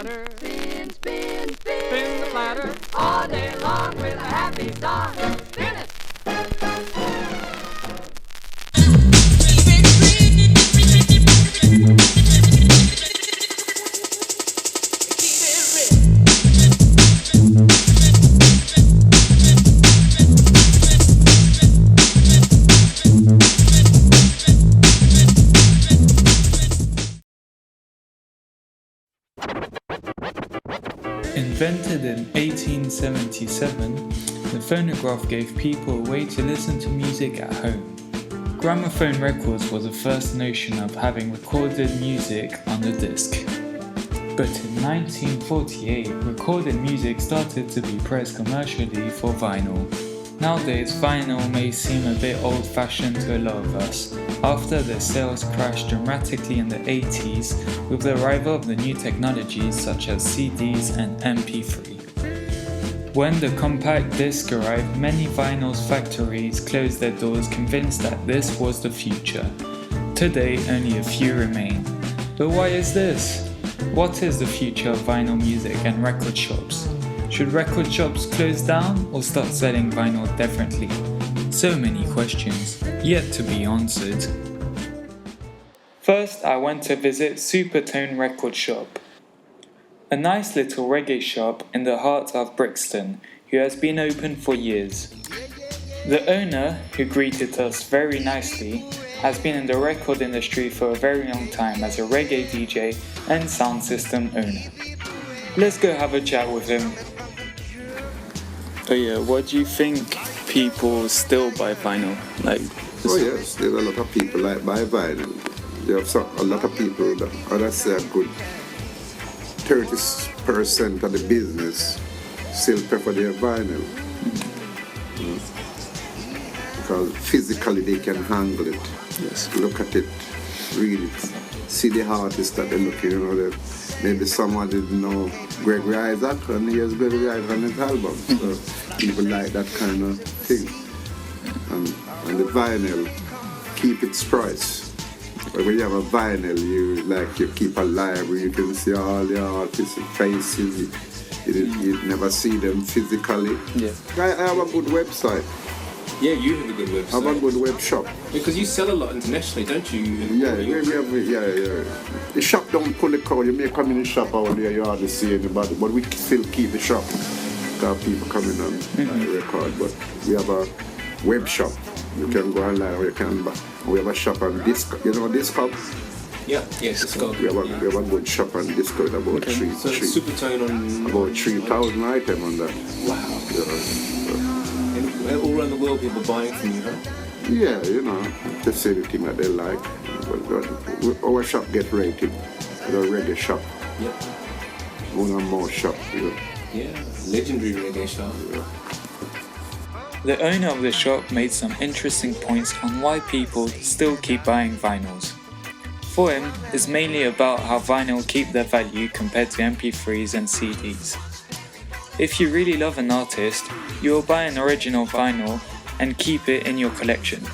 platter. Spin, spin, spin. Spin the platter. All day long with a happy song. Spin it. Invented in 1877, the phonograph gave people a way to listen to music at home. Gramophone records was the first notion of having recorded music on the disc. But in 1948, recorded music started to be pressed commercially for vinyl. Nowadays, vinyl may seem a bit old-fashioned to a lot of us, after their sales crashed dramatically in the 80s with the arrival of the new technologies such as CDs and MP3. When the compact disc arrived, many vinyl factories closed their doors convinced that this was the future. Today, only a few remain. But why is this? What is the future of vinyl music and record shops? Should record shops close down or start selling vinyl differently? So many questions, yet to be answered. First, I went to visit Supertone Record Shop, a nice little reggae shop in the heart of Brixton, who has been open for years. The owner, who greeted us very nicely, has been in the record industry for a very long time as a reggae DJ and sound system owner. Let's go have a chat with him. Oh yeah, what do you think people still buy vinyl? Oh yes, there's a lot of people like buy vinyl. There are a lot of people that, I'd say a good 30% of the business still prefer their vinyl. Because physically they can handle it. Yes. Look at it, read it, see the artist that they're looking, maybe someone didn't know Gregory Isaac and he has Gregory Isaac on his album. So people like that kind of thing. And the vinyl, keep its price. But when you have a vinyl, you keep a library, you can see all the artists' faces, you never see them physically. Yeah. I have a good website. Yeah, you have a good website. I have a good web shop. Because you sell a lot internationally, don't you? Yeah. The shop don't pull the crowd. You may come in the shop out there, you hardly see anybody, but we still keep the shop. Got people coming on the record, but we have a web shop. You can go online, we have a shop on Discog. You know Discog? Yeah, yes, Discog. We have a good shop on Discog, about Supertone on... About 3,000 items on that. Wow. And all around the world people buying from you, huh? Yeah, they say the thing that they like. But our shop get rated. The reggae shop. Yeah. One more shop, Yeah, legendary reggae shop. Yeah. The owner of the shop made some interesting points on why people still keep buying vinyls. For him, it's mainly about how vinyl keep their value compared to MP3s and CDs. If you really love an artist, you will buy an original vinyl and keep it in your collection.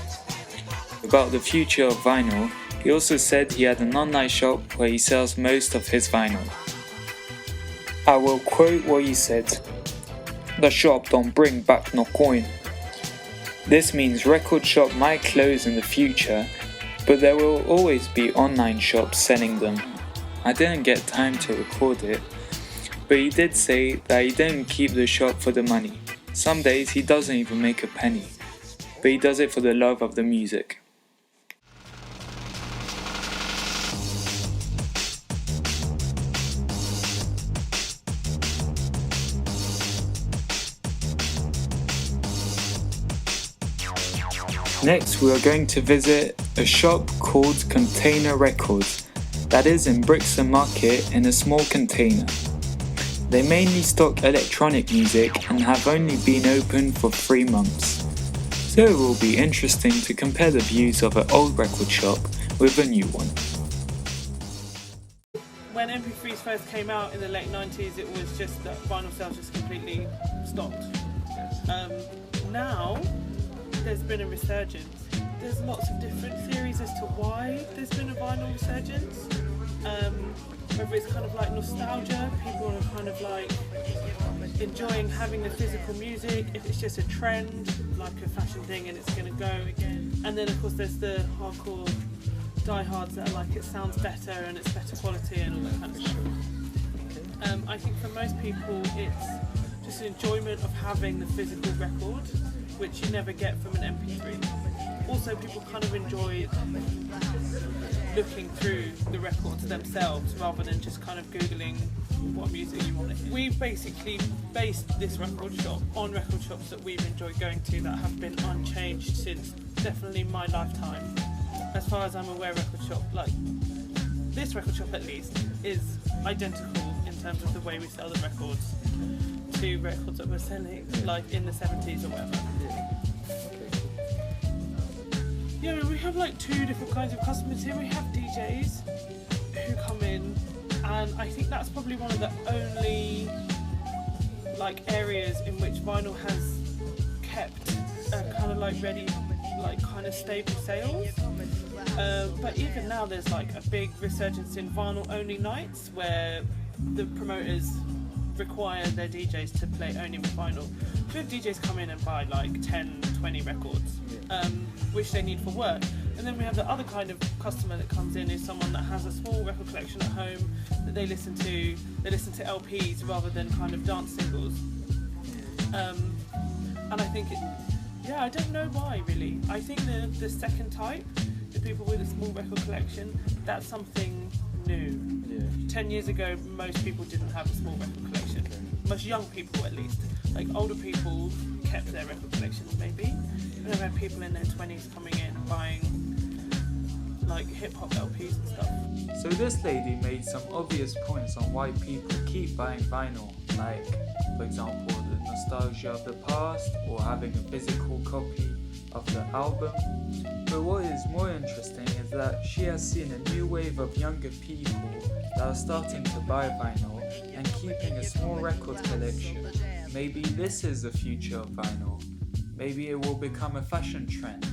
About the future of vinyl, he also said he had an online shop where he sells most of his vinyl. I will quote what he said. "The shop don't bring back no coin." This means record shop might close in the future, but there will always be online shops selling them. I didn't get time to record it, but he did say that he didn't keep the shop for the money. Some days he doesn't even make a penny, but he does it for the love of the music. Next, we are going to visit a shop called Container Records that is in Brixton Market in a small container. They mainly stock electronic music and have only been open for 3 months. So it will be interesting to compare the views of an old record shop with a new one. When MP3s first came out in the late 90s, it was just that vinyl sales just completely stopped. Now, there's been a resurgence. There's lots of different theories as to why there's been a vinyl resurgence. Whether it's kind of like nostalgia, people are kind of like enjoying having the physical music, if it's just a trend, like a fashion thing and it's going to go. And then of course there's the hardcore diehards that are like it sounds better and it's better quality and all that kind of stuff. I think for most people it's just an enjoyment of having the physical record, which you never get from an MP3. Also people kind of enjoy looking through the records themselves rather than just kind of Googling what music you want to hear. We've basically based this record shop on record shops that we've enjoyed going to that have been unchanged since definitely my lifetime. As far as I'm aware, record shop, like this record shop at least, is identical in terms of the way we sell the records to records that we're selling like in the 70s or whatever. Yeah, we have like two different kinds of customers here. We have DJs who come in, and I think that's probably one of the only like areas in which vinyl has kept a kind of like ready, like kind of stable sales. But even now there's like a big resurgence in vinyl only nights where the promoters require their DJs to play only with vinyl. So if DJs come in and buy like 10, 20 records, which they need for work. And then we have the other kind of customer that comes in is someone that has a small record collection at home that they listen to LPs rather than kind of dance singles. And I think I don't know why really. I think the second type, the people with a small record collection, that's something new. 10 years ago, most people didn't have a small record collection. Most young people, at least. Like older people kept their record collections, maybe. And then we had people in their 20s coming in and buying like hip hop LPs and stuff. So this lady made some obvious points on why people keep buying vinyl, like, for example, the nostalgia of the past or having a physical copy of the album. But what is more interesting is that she has seen a new wave of younger people that are starting to buy vinyl and keeping a small record collection. Maybe this is the future of vinyl. Maybe it will become a fashion trend,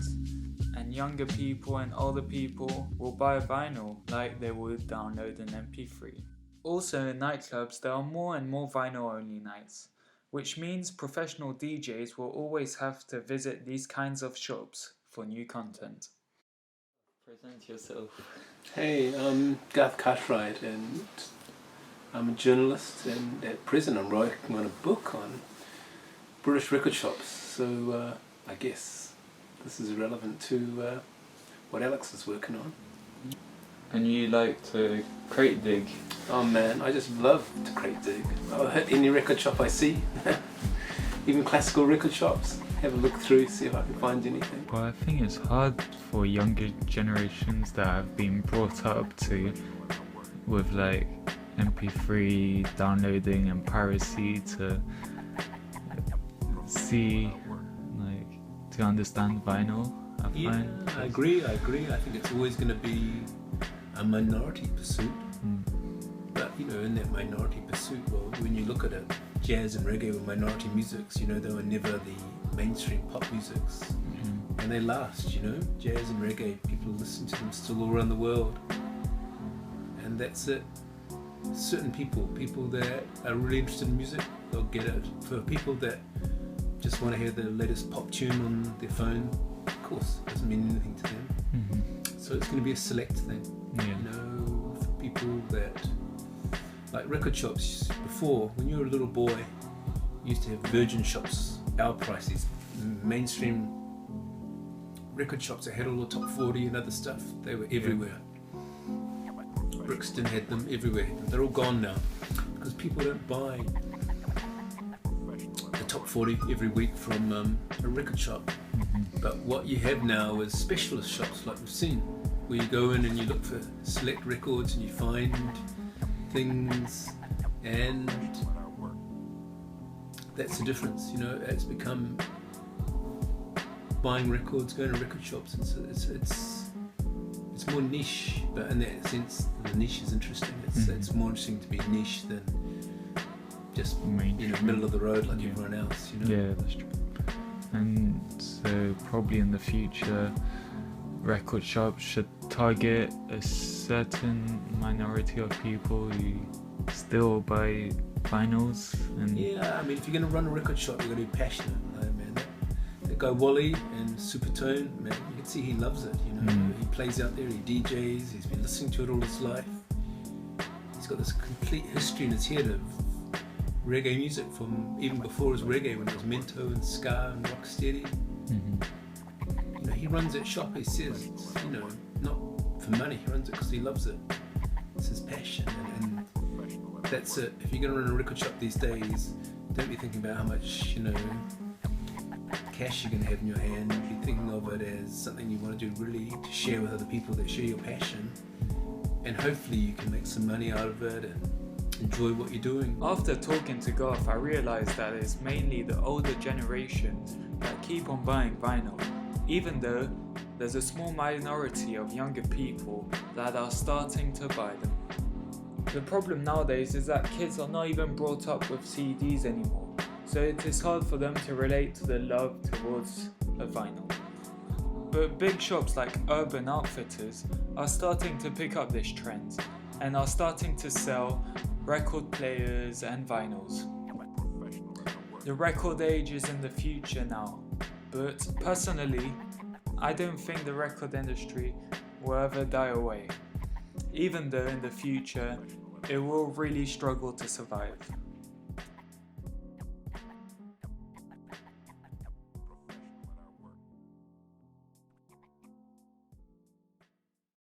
and younger people and older people will buy vinyl like they would download an MP3. Also in nightclubs there are more and more vinyl only nights, which means professional DJs will always have to visit these kinds of shops for new content. Present yourself. Hey, I'm Garth Cartwright and I'm a journalist, and at present I'm writing on a book on British record shops, so I guess this is relevant to what Alex is working on. And you like to crate dig? Oh man, I just love to crate dig. I'll hit any record shop I see, even classical record shops, have a look through, see if I can find anything. Well, I think it's hard for younger generations that have been brought up to with like MP3 downloading and piracy to see, like, to understand vinyl. I agree. I think it's always going to be a minority pursuit. But you know, in that minority pursuit, well, when you look at it, jazz and reggae were minority musics. You know, they were never the mainstream pop musics, and they last. You know, jazz and reggae, people listen to them still all around the world, and that's it. Certain people that are really interested in music, they'll get it. For people that just want to hear the latest pop tune on their phone, of course, it doesn't mean anything to them. So it's going to be a select thing. You know, for people that like record shops. Before, when you were a little boy, you used to have Virgin shops, our prices, mainstream record shops that had all the top 40 and other stuff. They were everywhere. Brixton had them everywhere. They're all gone now because people don't buy the top 40 every week from a record shop. But what you have now is specialist shops like we've seen, where you go in and you look for select records and you find things, and that's the difference. You know, it's become buying records, going to record shops. It's more niche, but in that sense, the niche is interesting. It's more interesting to be niche than just middle of the road like everyone else. You know? Yeah, that's true. And so probably in the future, record shops should target a certain minority of people who still buy vinyls. And Yeah, I mean, if you're going to run a record shop, you've got to be passionate, man. That guy Wally and Supertone, man, you can see he loves it, He plays out there, he DJs, he's been listening to it all his life. He's got this complete history in his head of reggae music from even before his reggae, when it was Mento and Ska and Rocksteady. He runs that shop, he says, not for money, he runs it because he loves it. It's his passion, and that's it. If you're going to run a record shop these days, don't be thinking about how much, cash you're going to have in your hand. Be thinking of it as something you want to do really to share with other people that share your passion, and hopefully you can make some money out of it and enjoy what you're doing. after talking to Garth, I realised that it's mainly the older generation that keep on buying vinyl, even though there's a small minority of younger people that are starting to buy them. The problem nowadays is that kids are not even brought up with CDs anymore, so it is hard for them to relate to the love towards a vinyl. But big shops like Urban Outfitters are starting to pick up this trend and are starting to sell record players and vinyls. The record age is in the future now, but personally, I don't think the record industry will ever die away, even though in the future it will really struggle to survive.